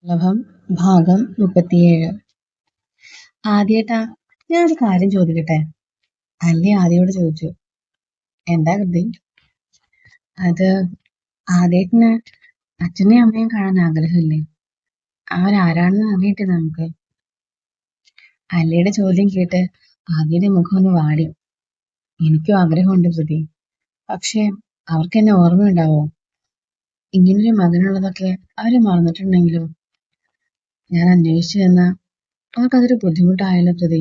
ലഭം ഭാഗം 37. ആദ്യേട്ടാ, ഞാനൊരു കാര്യം ചോദിക്കട്ടെ? അല്ലി ആദ്യയോട് ചോദിച്ചു. എന്താ കൃതി? അത് ആദ്യേട്ടന് അച്ഛനെയും അമ്മയും കാണാൻ ആഗ്രഹമില്ലേ? അവരാരാണെന്ന് അറിയട്ടെ നമുക്ക്. അല്ലിയുടെ ചോദ്യം കേട്ട് ആദ്യയുടെ മുഖം ഒന്ന് വാടി. എനിക്കും ആഗ്രഹമുണ്ട് കൃതി. പക്ഷെ അവർക്ക് എന്നെ ഓർമ്മയുണ്ടാവോ? ഇങ്ങനൊരു മകനുള്ളതൊക്കെ അവര് മറന്നിട്ടുണ്ടെങ്കിലോ? ഞാൻ അന്വേഷിച്ചു ചെന്ന അവർക്കതൊരു ബുദ്ധിമുട്ടായല്ലോ കൃതി.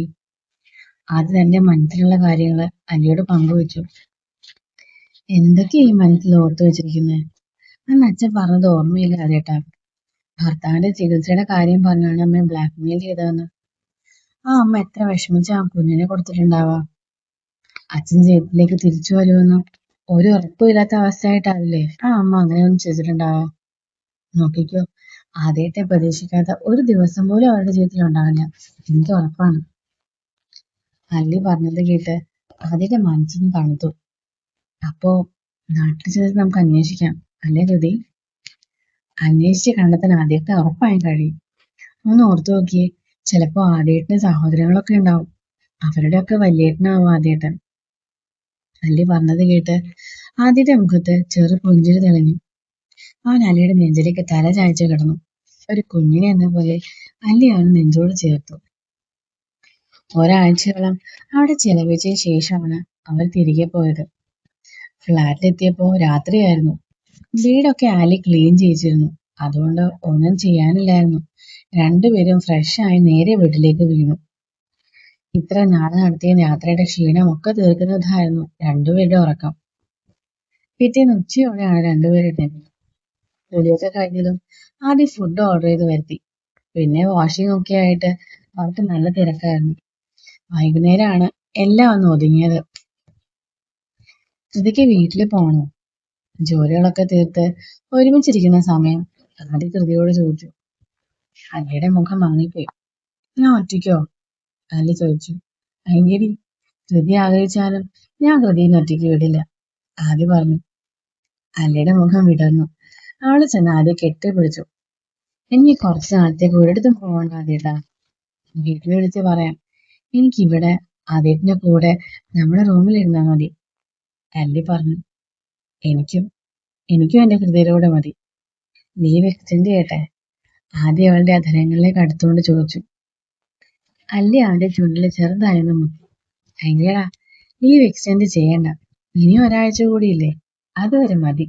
അത് തന്റെ മനസ്സിലുള്ള കാര്യങ്ങള് അല്ലിയോട് പങ്കുവെച്ചു. എന്തൊക്കെയാ ഈ മനസ്സിൽ ഓർത്തു വെച്ചിരിക്കുന്നത്? അന്ന് അച്ഛൻ പറഞ്ഞത് ഓർമ്മയില്ല അതേട്ടാ. ഭർത്താവിന്റെ ചികിത്സയുടെ കാര്യം പറഞ്ഞാണ് അമ്മയെ ബ്ലാക്ക്മെയിൽ ചെയ്തതെന്ന്. ആ അമ്മ എത്ര വിഷമിച്ച ആ കുഞ്ഞിനെ കൊടുത്തിട്ടുണ്ടാവാ. അച്ഛൻ ജീവിതത്തിലേക്ക് തിരിച്ചു വരുമെന്ന് ഒരു ഉറപ്പുമില്ലാത്ത അവസ്ഥയായിട്ടാവില്ലേ ആ അമ്മ അങ്ങനെയൊന്നും ചെയ്തിട്ടുണ്ടാവാ. നോക്കിക്കോ, ആദ്യത്തെ പ്രതീക്ഷിക്കാത്ത ഒരു ദിവസം പോലും അവരുടെ ജീവിതത്തിൽ ഉണ്ടാവില്ല. എനിക്ക് ഉറപ്പാണ്. അല്ലി പറഞ്ഞത് കേട്ട് ആദ്യത്തെ മനസ്സിന് തണുത്തു. അപ്പോ നാട്ടിൽ ചെന്നിട്ട് നമുക്ക് അന്വേഷിക്കാം, അല്ലേ കൃതി? അന്വേഷിച്ച് കണ്ടെത്താൻ ആദ്യത്തെ ഉറപ്പായും കഴിയും. ഒന്ന് ഓർത്തു നോക്കിയേ, ചിലപ്പോ ആദ്യേട്ടന് സഹോദരങ്ങളൊക്കെ ഉണ്ടാവും. അവരുടെയൊക്കെ വലിയേട്ടനാവും ആദ്യേട്ടൻ. അല്ലി പറഞ്ഞത് കേട്ട് ആദ്യത്തെ മുഖത്ത് ചെറു പുഞ്ചിരി തെളിഞ്ഞു. അവൻ അല്ലിയുടെ നെഞ്ചിലേക്ക് തല ചായച്ചു കിടന്നു. ഒരു കുഞ്ഞിനെ എന്ന പോലെ അല്ലി അവന് നെഞ്ചോട് ചേർത്തു. ഒരാഴ്ചയോളം അവിടെ ചെലവഴിച്ചതിന് ശേഷമാണ് അവർ തിരികെ പോയത്. ഫ്ലാറ്റിലെത്തിയപ്പോ രാത്രിയായിരുന്നു. വീടൊക്കെ ആലി ക്ലീൻ ചെയ്യിച്ചിരുന്നു. അതുകൊണ്ട് ഒന്നും ചെയ്യാനില്ലായിരുന്നു. രണ്ടുപേരും ഫ്രഷായി നേരെ വീട്ടിലേക്ക് വീണു. ഇത്ര നാളെ നടത്തിയ യാത്രയുടെ ക്ഷീണമൊക്കെ തീർക്കുന്നതായിരുന്നു രണ്ടുപേരുടെ ഉറക്കം. പിറ്റേന്ന് ഉച്ചയോടെയാണ് രണ്ടുപേരുടെ ജോലിയൊക്കെ കഴിഞ്ഞതും ആദ്യം ഫുഡ് ഓർഡർ ചെയ്ത് വരുത്തി. പിന്നെ വാഷിംഗ് ഒക്കെ ആയിട്ട് അവർക്ക് നല്ല തിരക്കായിരുന്നു. വൈകുന്നേരമാണ് എല്ലാം ഒന്ന് ഒതുങ്ങിയത്. കൃതിക്ക് വീട്ടിൽ പോകണോ? ജോലികളൊക്കെ തീർത്ത് ഒരുമിച്ചിരിക്കുന്ന സമയം ആദ്യ കൃതിയോട് ചോദിച്ചു. അല്ലിയുടെ മുഖം മങ്ങിപ്പോയി. ഞാൻ ഒറ്റയ്ക്കോ? അല്ലി ചോദിച്ചു. അയ്യടി, കൃതി ആഗ്രഹിച്ചാലും ഞാൻ കൃതിയെ ഒറ്റയ്ക്ക് വിടില്ല, ആദ്യ പറഞ്ഞു. അല്ലിയുടെ മുഖം വിടർന്നു. അവള് ചെന്ന് ആദ്യം കെട്ടിപ്പിടിച്ചു. എനിക്ക് കുറച്ച് നാളത്തേക്ക് ഒരിടത്തും പോകണ്ട ആദ്യേട്ടാ. വീട്ടിൽ വിളിച്ച് പറയാം. എനിക്കിവിടെ ആദ്യത്തിന്റെ കൂടെ നമ്മുടെ റൂമിലിരുന്നാ മതി, അല്ലി പറഞ്ഞു. എനിക്കും എന്റെ ഹൃദയത്തോടെ മതി. ലീവ് എക്സ്റ്റെൻഡ് ചെയ്യട്ടെ? ആദ്യം അവളുടെ അധരങ്ങളിലേക്ക് അടുത്തുകൊണ്ട് ചോദിച്ചു. അല്ലി അവന്റെ ചുണ്ടില് ചെറുതായിരുന്നു മുക്കി. ഭയങ്കരടാ, ലീവ് എക്സ്റ്റെൻഡ് ചെയ്യണ്ട. ഇനി ഒരാഴ്ച കൂടിയില്ലേ, അതുവരെ മതി.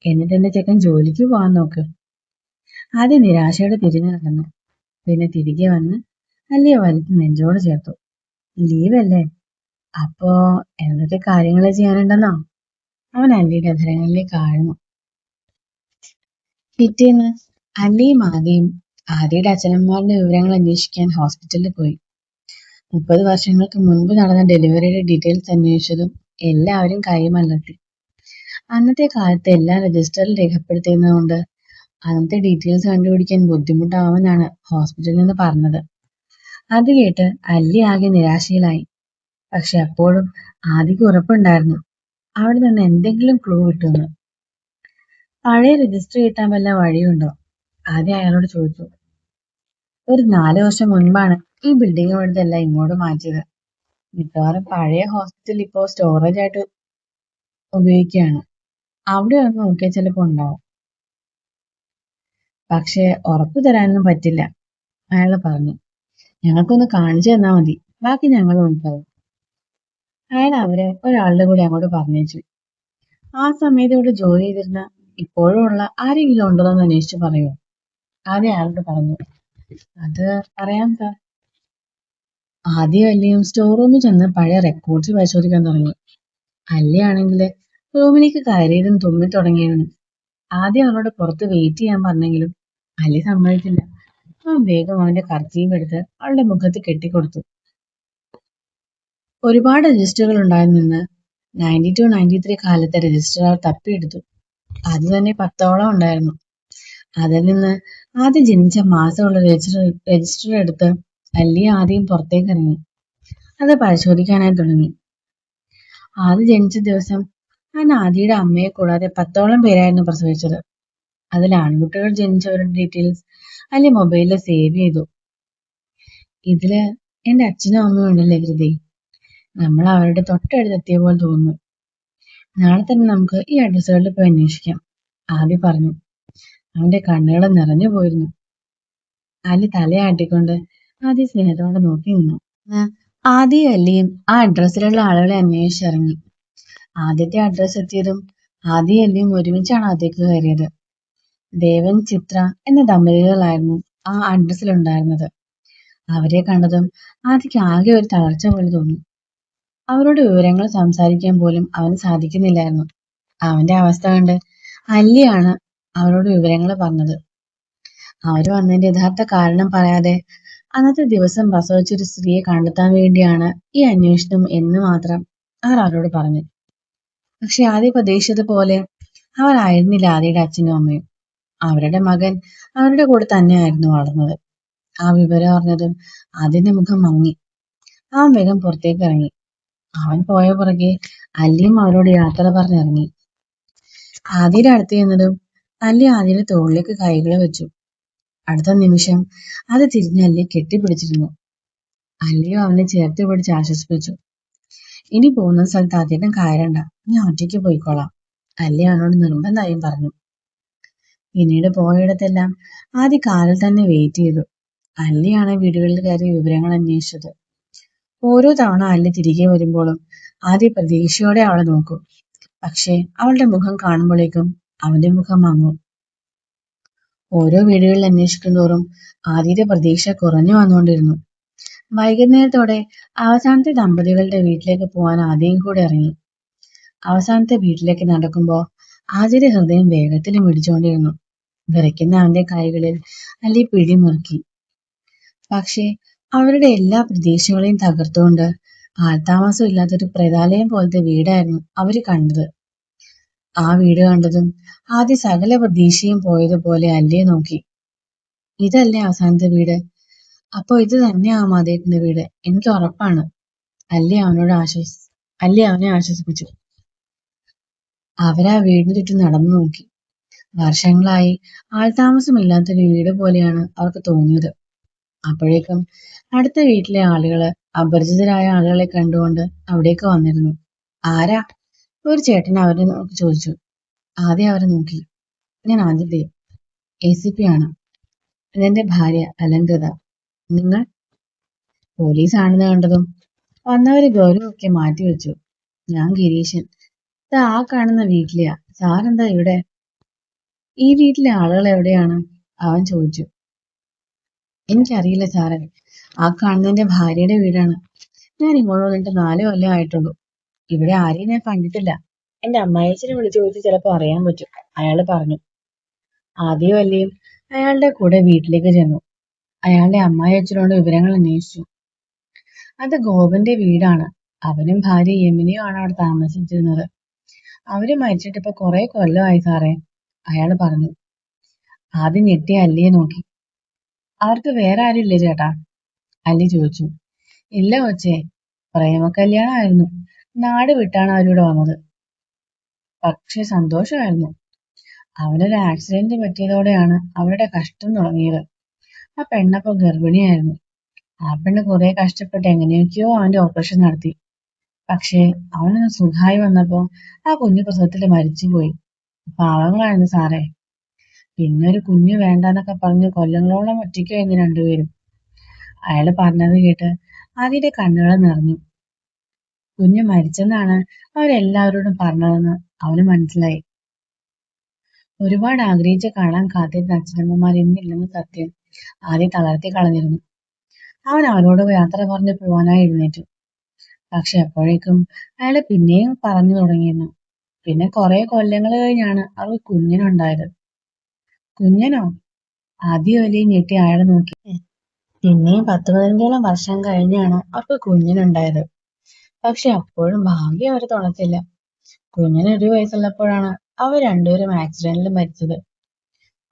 എന്നിട്ട് എന്റെ ചെക്കൻ ജോലിക്ക് പോകാൻ നോക്ക്. ആദ്യം നിരാശയോടെ തിരിഞ്ഞു നടന്നു. പിന്നെ തിരികെ വന്ന് അല്ലിയെ വലിച്ച് നെഞ്ചോട് ചേർത്തു. ലീവല്ലേ? അപ്പോ എന്തൊക്കെ കാര്യങ്ങൾ ചെയ്യാനുണ്ടെന്നോ? അവൻ അല്ലിയുടെ അധരങ്ങളിലേക്ക് ആഴ്ന്നു. പിറ്റേന്ന് അല്ലിയും ആദ്യയും ആദ്യയുടെ അച്ഛനമ്മമാരുടെ വിവരങ്ങൾ അന്വേഷിക്കാൻ ഹോസ്പിറ്റലിൽ പോയി. 30 വർഷങ്ങൾക്ക് മുൻപ് നടന്ന ഡെലിവറിയുടെ ഡീറ്റെയിൽസ് അന്വേഷിച്ചതും എല്ലാവരും കൈമലർത്തി. അന്നത്തെ കാലത്ത് എല്ലാം രജിസ്റ്ററിൽ രേഖപ്പെടുത്തിയിരുന്നതുകൊണ്ട് അന്നത്തെ ഡീറ്റെയിൽസ് കണ്ടുപിടിക്കാൻ ബുദ്ധിമുട്ടാവുമെന്നാണ് ഹോസ്പിറ്റലിൽ നിന്ന് പറഞ്ഞത്. അത് കേട്ട് അല്ലി ആകെ നിരാശയിലായി. പക്ഷെ അപ്പോഴും ആദ്യക്ക് ഉറപ്പുണ്ടായിരുന്നു അവിടെ നിന്ന് എന്തെങ്കിലും ക്ലൂ കിട്ടുമെന്ന്. പഴയ രജിസ്റ്റർ കിട്ടാൻ വല്ല വഴിയുണ്ടോ? ആദ്യം അയാളോട് ചോദിച്ചു. ഒരു 4 വർഷം മുൻപാണ് ഈ ബിൽഡിംഗ് ഇവിടുത്തെല്ലാം ഇങ്ങോട്ട് മാറ്റിയത്. മിക്കവാറും പഴയ ഹോസ്പിറ്റൽ ഇപ്പോ സ്റ്റോറേജ് ആയിട്ട് ഉപയോഗിക്കുകയാണ്. അവിടെ ഒന്ന് നോക്കിയാൽ ചിലപ്പോൾ ഉണ്ടാവും. പക്ഷെ ഉറപ്പു തരാനൊന്നും പറ്റില്ല, അയാൾ പറഞ്ഞു. ഞങ്ങൾക്കൊന്ന് കാണിച്ചു തന്നാ മതി, ബാക്കി ഞങ്ങൾ നോക്കാം. അയാൾ അവരെ ഒരാളുടെ കൂടി അങ്ങോട്ട് പറഞ്ഞേച്ചു. ആ സമയത്ത് ഇവിടെ ജോലി ചെയ്തിരുന്ന ഇപ്പോഴും ഉള്ള ആരെങ്കിലും ഉണ്ടോ എന്ന് അന്വേഷിച്ച് പറയൂ, ആദ്യം അയാളോട് പറഞ്ഞു. അത് പറയാം സാർ. ആദ്യം അല്ലിയും സ്റ്റോർ റൂമിൽ ചെന്ന് പഴയ റെക്കോർഡ്സ് പരിശോധിക്കാൻ തുടങ്ങി. അല്ലിയാണെങ്കിൽ റൂമിലേക്ക് കയറിയതും തുമ്മി തുടങ്ങിയിരുന്നു. ആദ്യം അവളോട് പുറത്ത് വെയിറ്റ് ചെയ്യാൻ പറഞ്ഞെങ്കിലും അല്ലി സമ്മതിച്ചില്ല. അവൻ വേഗം അവന്റെ കർച്ചീഫ് എടുത്ത് അവളുടെ മുഖത്ത് കെട്ടിക്കൊടുത്തു. ഒരുപാട് രജിസ്റ്ററുകൾ ഉണ്ടായിരുന്നു. 92-93 കാലത്തെ രജിസ്റ്റർ അവർ തപ്പിയെടുത്തു. അത് തന്നെ 10ഓളം ഉണ്ടായിരുന്നു. അതിൽ നിന്ന് ആദ്യം ജനിച്ച മാസമുള്ള രജിസ്റ്റർ എടുത്ത് അല്ലി ആദ്യം പുറത്തേക്ക് ഇറങ്ങി. അത് പരിശോധിക്കാനായി തുടങ്ങി. ആദ്യം ജനിച്ച ദിവസം അന്ന് ആദിയുടെ അമ്മയെ കൂടാതെ 10ഓളം പേരായിരുന്നു പ്രസവിച്ചത്. അതിൽ ആൺകുട്ടികൾ ജനിച്ചവരുടെ ഡീറ്റെയിൽസ് അല്ലി മൊബൈലിൽ സേവ് ചെയ്തു. ഇതില് എന്റെ അച്ഛനും അമ്മയും ഉണ്ടല്ലേ കൃതി. നമ്മൾ അവരുടെ തൊട്ടടുത്തെത്തിയ പോലെ തോന്നുന്നു. നാളെ തന്നെ നമുക്ക് ഈ അഡ്രസ്സുകളിൽ പോയി അന്വേഷിക്കാം, ആദി പറഞ്ഞു. അവന്റെ കണ്ണുകൾ നിറഞ്ഞു പോയിരുന്നു. അല്ലി തലയാട്ടിക്കൊണ്ട് ആദ്യ സ്നേഹത്തോടെ നോക്കി നിന്നു. ആദ്യം അല്ലിയും ആ അഡ്രസ്സിലുള്ള ആളുകളെ അന്വേഷിച്ചിറങ്ങി. ആദ്യത്തെ അഡ്രസ്സ് എത്തിയതും ആദ്യം അല്ലിയും ഒരുമിച്ചാണ് അകത്തേക്ക് കയറിയത്. ദേവൻ, ചിത്ര എന്ന ദമ്പതികളായിരുന്നു ആ അഡ്രസ്സിലുണ്ടായിരുന്നത്. അവരെ കണ്ടതും ആദിക്ക് ആകെ ഒരു തളർച്ച പോലെ തോന്നി. അവരോട് വിവരങ്ങൾ സംസാരിക്കാൻ പോലും അവന് സാധിക്കുന്നില്ലായിരുന്നു. അവന്റെ അവസ്ഥ കണ്ട് അല്ലിയാണ് അവരോട് വിവരങ്ങൾ പറഞ്ഞത്. അവര് വന്നതിന്റെ യഥാർത്ഥ കാരണം പറയാതെ അന്നത്തെ ദിവസം പ്രസവിച്ചൊരു സ്ത്രീയെ കണ്ടെത്താൻ വേണ്ടിയാണ് ഈ അന്വേഷണം എന്ന് മാത്രം അവർ അവരോട് പറഞ്ഞു. പക്ഷെ ആദ്യം പ്രതീക്ഷിച്ചതുപോലെ അവരായിരുന്നില്ല ആദിയുടെ അച്ഛനും അമ്മയും. അവരുടെ മകൻ അവരുടെ കൂടെ തന്നെയായിരുന്നു വളർന്നത്. ആ വിവരം അറിഞ്ഞതും ആദിന്റെ മുഖം മങ്ങി. അവൻ വേഗം പുറത്തേക്ക് ഇറങ്ങി. അവൻ പോയ പുറകെ അല്ലിയും അവരോട് യാത്ര പറഞ്ഞിറങ്ങി. ആദിയുടെ അടുത്ത് ചെന്നതും അല്ലി ആദിയുടെ തോളിലേക്ക് കൈകൾ വെച്ചു. അടുത്ത നിമിഷം അത് തിരിഞ്ഞ് അല്ലിയെ കെട്ടിപ്പിടിച്ചിരുന്നു. അല്ലിയും അവനെ ചേർത്ത് പിടിച്ച് ആശ്വസിപ്പിച്ചു. ഇനി പോകുന്ന സ്ഥലത്ത് അധികം കയറണ്ട, ഞാൻ ഒറ്റയ്ക്ക് പോയിക്കോളാം, അല്ലി അവനോട് നിർബന്ധമായും പറഞ്ഞു. പിന്നീട് പോയിടത്തെല്ലാം ആദ്യ കാറിൽ തന്നെ വെയിറ്റ് ചെയ്തു. അല്ലിയാണ് വീടുകളിൽ കയറി വിവരങ്ങൾ അന്വേഷിച്ചത്. ഓരോ തവണ അല്ലി തിരികെ വരുമ്പോഴും ആദ്യ പ്രതീക്ഷയോടെ അവളെ നോക്കും. പക്ഷെ അവളുടെ മുഖം കാണുമ്പോഴേക്കും അവന്റെ മുഖം മങ്ങും. ഓരോ വീടുകളിൽ അന്വേഷിക്കുന്തോറും ആദ്യത്തെ പ്രതീക്ഷ കുറഞ്ഞു വന്നുകൊണ്ടിരുന്നു. വൈകുന്നേരത്തോടെ അവസാനത്തെ ദമ്പതികളുടെ വീട്ടിലേക്ക് പോകാൻ ആദ്യം കൂടെ ഇറങ്ങി. അവസാനത്തെ വീട്ടിലേക്ക് നടക്കുമ്പോൾ ആദ്യയുടെ ഹൃദയം വേഗത്തിൽ മിടിച്ചുകൊണ്ടിരുന്നു. വിറയ്ക്കുന്ന അവന്റെ കൈകളിൽ അല്ലി പിടിമുറുക്കി. പക്ഷേ അവരുടെ എല്ലാ പ്രതീക്ഷകളെയും തകർത്തുകൊണ്ട് ആൾതാമസം ഇല്ലാത്തൊരു പ്രേതാലയം പോലത്തെ വീടായിരുന്നു അവര് കണ്ടത്. ആ വീട് കണ്ടതും ആദ്യ സകല പ്രതീക്ഷയും പോയതുപോലെ അല്ലിയെ നോക്കി. ഇതല്ലേ അവസാനത്തെ വീട്? അപ്പോ ഇത് തന്നെയാവും ആദ്യത്തിന്റെ വീട്, എനിക്ക് ഉറപ്പാണ്, അല്ലി അവനെ ആശ്വസിപ്പിച്ചു. അവരാ വീടിന് ചുറ്റും നടന്നു നോക്കി. വർഷങ്ങളായി ആൾതാമസമില്ലാത്തൊരു വീട് പോലെയാണ് അവർക്ക് തോന്നിയത്. അപ്പോഴേക്കും അടുത്ത വീട്ടിലെ ആളുകള് അപരിചിതരായ ആളുകളെ കണ്ടുകൊണ്ട് അവിടേക്ക് വന്നിരുന്നു. ആരാ? ഒരു ചേട്ടൻ അവരെ നോക്കി ചോദിച്ചു. ആദ്യം അവരെ നോക്കി. ഞാൻ ആദിദേവ്, ACP ആണ്. ഇതെന്റെ ഭാര്യ അലങ്കൃത. നിങ്ങൾ? പോലീസ് ആണെന്ന് കണ്ടതും വന്നവര് ഗൗരവമൊക്കെ മാറ്റിവെച്ചു. ഞാൻ ഗിരീശൻ, ഇത് ആ കാണുന്ന വീട്ടിലെയാ. സാറെന്താ ഇവിടെ? ഈ വീട്ടിലെ ആളുകൾ എവിടെയാണ്? അവൻ ചോദിച്ചു. എനിക്കറിയില്ല സാറേ, ആ കാണുന്നതിന്റെ ഭാര്യയുടെ വീടാണ്. ഞാൻ ഇങ്ങോട്ട് വന്നിട്ട് 4 കൊല്ലം ആയിട്ടുള്ളൂ. ഇവിടെ ആരെയും ഞാൻ കണ്ടിട്ടില്ല. എന്റെ അമ്മായിച്ചനെ വിളിച്ചു ചോദിച്ച് ചിലപ്പോ അറിയാൻ പറ്റും, അയാള് പറഞ്ഞു. ആദ്യം അല്ലയും അയാളുടെ കൂടെ വീട്ടിലേക്ക് ചെന്നു. അയാളുടെ അമ്മായിയച്ഛനോട് വിവരങ്ങൾ അന്വേഷിച്ചു. അത് ഗോപന്റെ വീടാണ്. അവനും ഭാര്യ യമിനിയും ആണ് അവിടെ താമസിച്ചിരുന്നത്. അവര് മരിച്ചിട്ട് ഇപ്പൊ കുറെ കൊല്ലമായി സാറേ, അയാള് പറഞ്ഞു. ആദ്യം ഞെട്ടി അല്ലിയെ നോക്കി. അവർക്ക് വേറെ ആരും ഇല്ലേ ചേട്ടാ? അല്ലി ചോദിച്ചു. ഇല്ല കൊച്ചേ, പ്രേമ കല്യാണമായിരുന്നു. നാട് വിട്ടാണ് അവരിവിടെ വന്നത്. പക്ഷെ സന്തോഷമായിരുന്നു. അവനൊരു ആക്സിഡന്റ് പറ്റിയതോടെയാണ് അവരുടെ കഷ്ടം തുടങ്ങിയത്. ആ പെണ്ണപ്പൊ ഗർഭിണിയായിരുന്നു. ആ പെണ്ണ് കുറെ കഷ്ടപ്പെട്ട് എങ്ങനെയൊക്കെയോ അവന്റെ ഓപ്പറേഷൻ നടത്തി. പക്ഷെ അവനൊന്ന് സുഖമായി വന്നപ്പോ ആ കുഞ്ഞു പ്രസവത്തില് മരിച്ചുപോയി. പാവങ്ങളായിരുന്നു സാറേ. പിന്നെ ഒരു കുഞ്ഞു വേണ്ടാന്നൊക്കെ പറഞ്ഞ് കൊല്ലങ്ങളോളം ഒറ്റയ്ക്കായിരുന്നു രണ്ടുപേരും. അയാള് പറഞ്ഞത് കേട്ട് ആദ്യയുടെ കണ്ണുകൾ നിറഞ്ഞു. കുഞ്ഞ് മരിച്ചെന്നാണ് അവരെല്ലാവരോടും പറഞ്ഞതെന്ന് അവന് മനസ്സിലായി. ഒരുപാട് ആഗ്രഹിച്ച് കാണാൻ കാത്തിരുന്ന അച്ഛനമ്മമാർ ഇന്നില്ലെന്ന് സത്യം ആദ്യം തളർത്തി കളഞ്ഞിരുന്നു. അവൻ അവരോട് യാത്ര പറഞ്ഞ് പോവാനായി എഴുന്നേറ്റു. പക്ഷെ അപ്പോഴേക്കും അയാള് പിന്നെയും പറഞ്ഞു തുടങ്ങിയിരുന്നു. പിന്നെ കുറെ കൊല്ലങ്ങൾ കഴിഞ്ഞാണ് അവർക്ക് കുഞ്ഞിനുണ്ടായത്. കുഞ്ഞനോ? ആദ്യം വലിയ ഞെട്ടി അയാളെ നോക്കി. പിന്നെയും 10-15 വർഷം കഴിഞ്ഞാണ് അവർക്ക് കുഞ്ഞിനുണ്ടായത്. പക്ഷെ അപ്പോഴും ഭാഗ്യം അവരെ തുണച്ചില്ല. കുഞ്ഞിന് 1 വയസ്സുള്ളപ്പോഴാണ് അവർ രണ്ടുപേരും ആക്സിഡന്റിൽ മരിച്ചത്.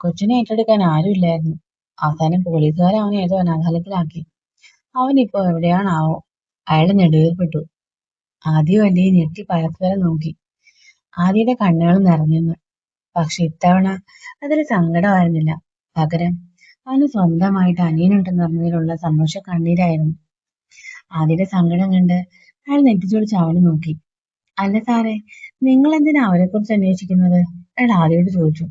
കൊച്ചിനെ ഏറ്റെടുക്കാൻ ആരും ഇല്ലായിരുന്നു. അവസാനം പോലീസുകാർ അവനെ ഏതോ അനാഥാലയത്തിലാക്കി. അവനിപ്പോ എവിടെയാണാവോ? അയാള് നെടുവേർപ്പെട്ടു. ആദ്യം വലിയ ഞെട്ടി പരസ്പരം നോക്കി. ആദ്യയുടെ കണ്ണുകൾ നിറഞ്ഞെന്ന്. പക്ഷെ ഇത്തവണ അതിൽ സങ്കടമായിരുന്നില്ല, പകരം അവന് സ്വന്തമായിട്ട് അനിയനുണ്ടെന്ന് അറിഞ്ഞതിലുള്ള സന്തോഷ കണ്ണീരായിരുന്നു. ആദ്യയുടെ സങ്കടം കണ്ട് അയാൾ നെറ്റിച്ചോട് ചാവടി നോക്കി. അല്ല സാറേ, നിങ്ങൾ എന്തിനാ അവരെ കുറിച്ച് അന്വേഷിക്കുന്നത്? അയാൾ ആദ്യയോട് ചോദിച്ചു.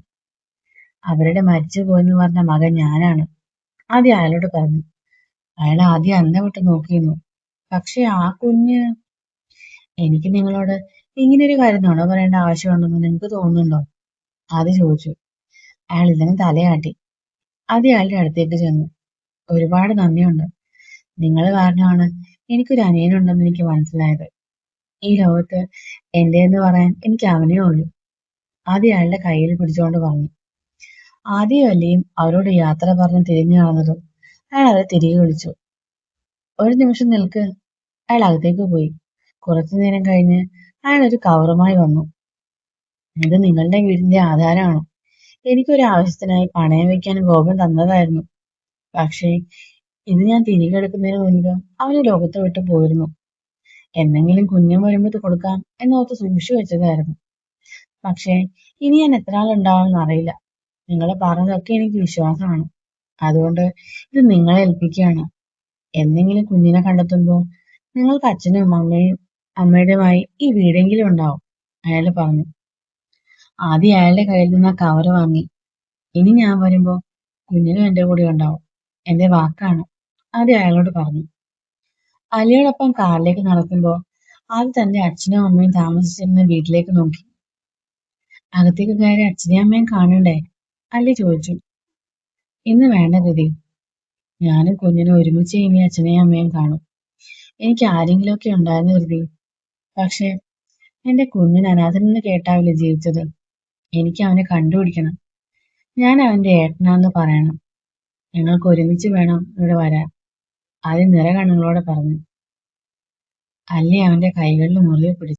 അവരുടെ മരിച്ചു പോയെന്ന് പറഞ്ഞ മകൻ ഞാനാണ്, ആദ്യം അയാളോട് പറഞ്ഞു. അയാൾ ആദ്യം അന്തം വിട്ട് നോക്കിയിരുന്നു. പക്ഷെ ആ കുഞ്ഞ്, എനിക്ക് നിങ്ങളോട് ഇങ്ങനൊരു കാര്യം നുണ പറയേണ്ട ആവശ്യമുണ്ടെന്ന് നിങ്ങൾക്ക് തോന്നുന്നുണ്ടോ? ആദ്യം ചോദിച്ചു. അയാൾ ഇതിന് തലയാട്ടി. ആദ്യം അയാളുടെ അടുത്തേക്ക് ചെന്നു. ഒരുപാട് നന്ദിയുണ്ട്. നിങ്ങൾ കാരണമാണ് എനിക്കൊരു അനിയനുണ്ടെന്ന് എനിക്ക് മനസ്സിലായത്. ഈ ലോകത്ത് എന്റെ എന്ന് പറയാൻ എനിക്ക് അവനേ ഉള്ളൂ. ആദ്യം അയാളുടെ കയ്യിൽ പിടിച്ചുകൊണ്ട് പറഞ്ഞു. ആദ്യം അല്ലയും അവരോട് യാത്ര പറഞ്ഞ് തിരിഞ്ഞു കാണുന്നതും അയാൾ അവരെ തിരികെ വിളിച്ചു. ഒരു നിമിഷം നിൽക്ക്. അയാൾ അകത്തേക്ക് പോയി. കുറച്ചു നേരം കഴിഞ്ഞ് അയാൾ ഒരു കവറുമായി വന്നു. ഇത് നിങ്ങളുടെ വീടിന്റെ ആധാരമാണ്. എനിക്കൊരു ആവശ്യത്തിനായി പണയം വെക്കാൻ ഗോപൻ തന്നതായിരുന്നു. പക്ഷേ ഇത് ഞാൻ തിരികെ എടുക്കുന്നതിന് മുൻപ് അവന് ലോകത്ത് വിട്ടു പോയിരുന്നു. എന്തെങ്കിലും കുഞ്ഞം വരുമ്പോൾ ഇത് കൊടുക്കാം എന്നോർത്ത് സൂക്ഷിച്ചു വെച്ചതായിരുന്നു. പക്ഷേ ഇനി ഞാൻ എത്ര ആളുണ്ടാവുമെന്ന് അറിയില്ല. നിങ്ങൾ പറഞ്ഞതൊക്കെ എനിക്ക് വിശ്വാസമാണ്. അതുകൊണ്ട് ഇത് നിങ്ങളെ ഏൽപ്പിക്കുകയാണ്. എന്തെങ്കിലും കുഞ്ഞിനെ കണ്ടെത്തുമ്പോൾ നിങ്ങൾക്ക് അച്ഛനും അമ്മയുടെയുമായി ഈ വീടെങ്കിലും ഉണ്ടാവും, അയാൾ പറഞ്ഞു. ആദ്യം അയാളുടെ കയ്യിൽ നിന്ന് ആ കവറ് വാങ്ങി. ഇനി ഞാൻ വരുമ്പോ കുഞ്ഞിനും എന്റെ കൂടെ ഉണ്ടാവും, എന്റെ വാക്കാണ്, ആദ്യം അയാളോട് പറഞ്ഞു. അലിയോടൊപ്പം കാറിലേക്ക് നടക്കുമ്പോ ആദ്യം തന്റെ അച്ഛനും അമ്മയും താമസിച്ചിരുന്ന വീട്ടിലേക്ക് നോക്കി. അകത്തേക്ക് കയറി അച്ഛനെയും അമ്മയും കാണണ്ടേ? അലി ചോദിച്ചു. ഇന്ന് വേണ്ട കൃതി. ഞാനും കുഞ്ഞിനും ഒരുമിച്ച് ഇനി അച്ഛനെയും അമ്മയും കാണും. എനിക്ക് ആരെങ്കിലുമൊക്കെ ഉണ്ടായിരുന്നു കൃതി. പക്ഷെ എന്റെ കുഞ്ഞിന് അനാഥനെന്ന് കേട്ടാവില്ല ജീവിച്ചത്. എനിക്ക് അവനെ കണ്ടുപിടിക്കണം. ഞാൻ അവന്റെ ഏട്ടനാന്ന് പറയണം. ഞങ്ങൾക്ക് ഒരുമിച്ച് വേണം ഇവിടെ വരാൻ, ആദ്യം നിറകണ്ണുകളോടെ പറഞ്ഞു. അല്ലി അവന്റെ കൈകളിൽ മുറുകെ പിടിച്ചു.